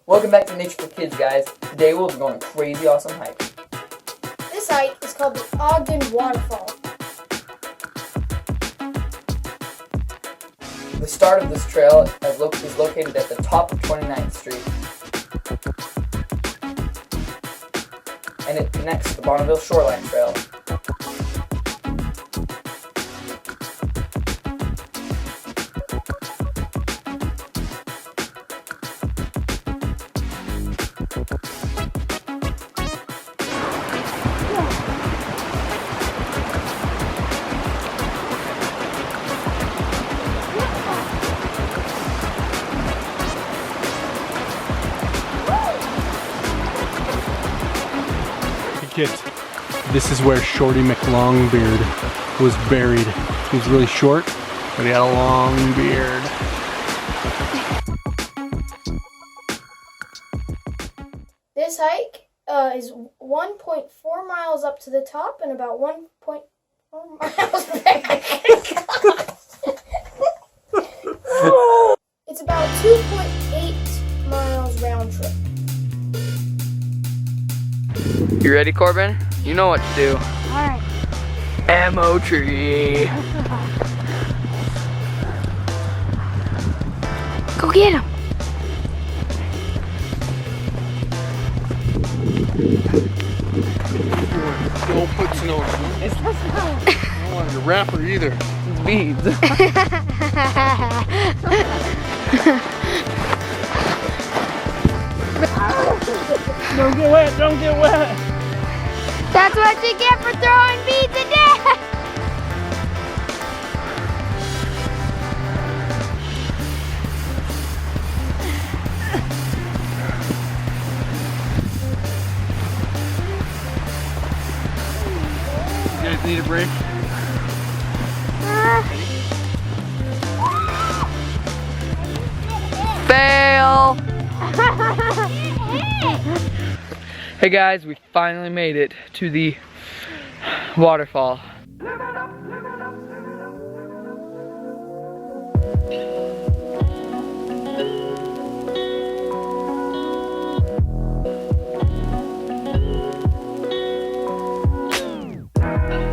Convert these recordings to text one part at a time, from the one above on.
Welcome back to Nature for Kids, guys. Today we'll be going on a crazy awesome hike. This hike is called the Ogden Waterfall. The start of this trail is located at the top of 29th Street. And it connects to the Bonneville Shoreline Trail. Kids, this is where Shorty McLongbeard was buried. He was really short, but he had a long beard. This hike is 1.4 miles up to the top and about 1.4 miles back. It's about 2.8 miles round trip. You ready, Corbin? You know what to do. Alright. Ammo tree. Go get him. Don't put snow on it. I don't want your wrapper either. It's beads. Don't get wet, don't get wet. That's what you get for throwing beads at Dad. You guys need a break? Fail! Hey guys, we finally made it to the waterfall.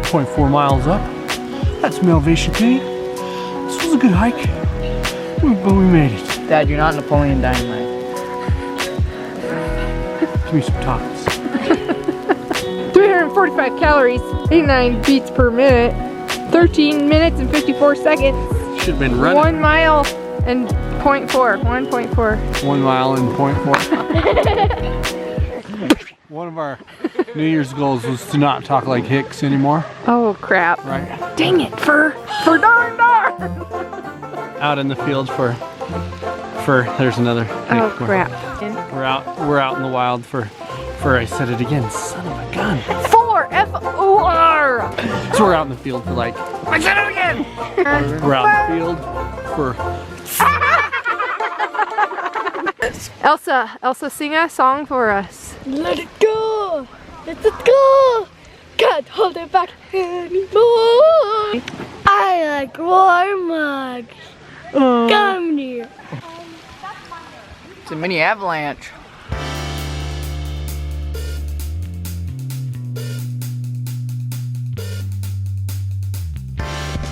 .4 miles up. That's Melvation Cave. This was a good hike, but we made it. Dad, you're not Napoleon Dynamite. Give me some tacos. 345 calories, 89 beats per minute, 13 minutes and 54 seconds. Should have been running. 1 mile and 0.4, 1.4. 1 mile and .4. One of our New Year's goals was to not talk like Hicks anymore. Oh crap. Right. Dang it, for darn. Out in the field for there's another thing. Oh crap. We're out in the wild for I said it again, son of a gun. 4 F-O-R. So we're out in the field for like, I said it again. We're out in the field for Elsa, sing a song for us. Let it go. Let it go. Can't hold it back anymore. I like warm mugs. Come here. It's a mini avalanche.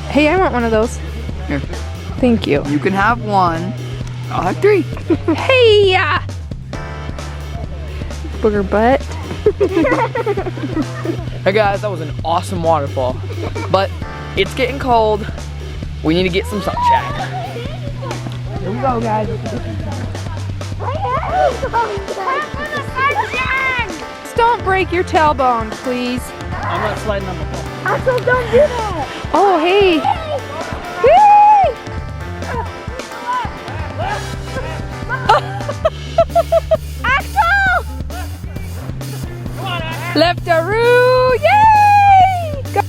Hey, I want one of those. Here. Thank you. You can have one. I'll have 3. Hey! Booger butt. Hey guys, that was an awesome waterfall. But it's getting cold. We need to get some sunshine. Here we go, guys. Just don't break your tailbone, please. I'm not sliding on the wall. Axel, don't do that. Oh, hey. Axel! Left-a-roo! Yay! Go.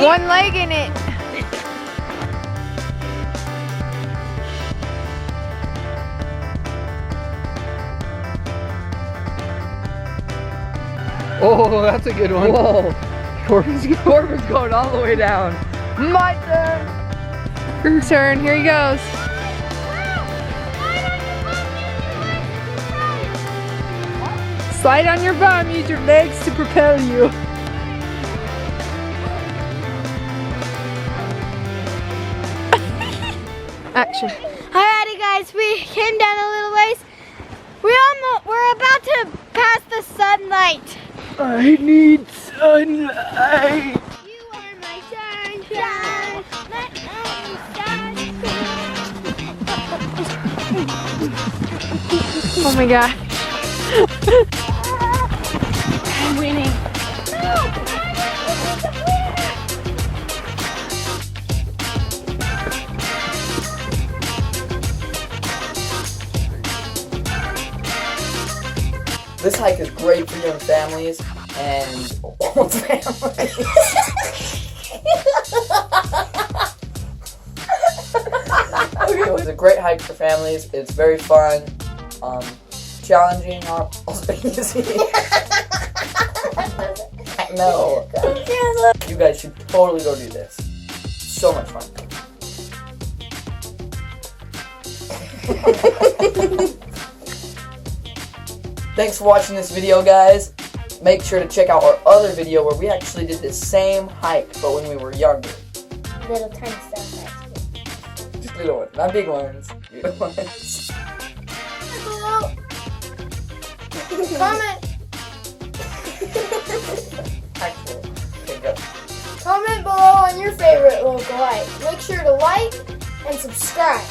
One leg in it. Oh, that's a good one. Whoa. Corbin's good. Corbin's going all the way down. My turn. Your turn. Here he goes. Slide on your bum. Use your legs to propel you. Action. Alrighty, guys, we came down a little ways. We're about to pass the sunlight. I need sunlight. You are my sunshine. Let Oh my god. I'm winning. This hike is great for young families and old families. It's a great hike for families. It's very fun, challenging, also easy. No. You guys should totally go do this. So much fun. Thanks for watching this video, guys. Make sure to check out our other video where we actually did the same hike, but when we were younger. Little tiny stuff, actually. Just little ones, not big ones. Little ones. Comment. Actual. Okay, go. Comment below on your favorite local hike. Make sure to like and subscribe.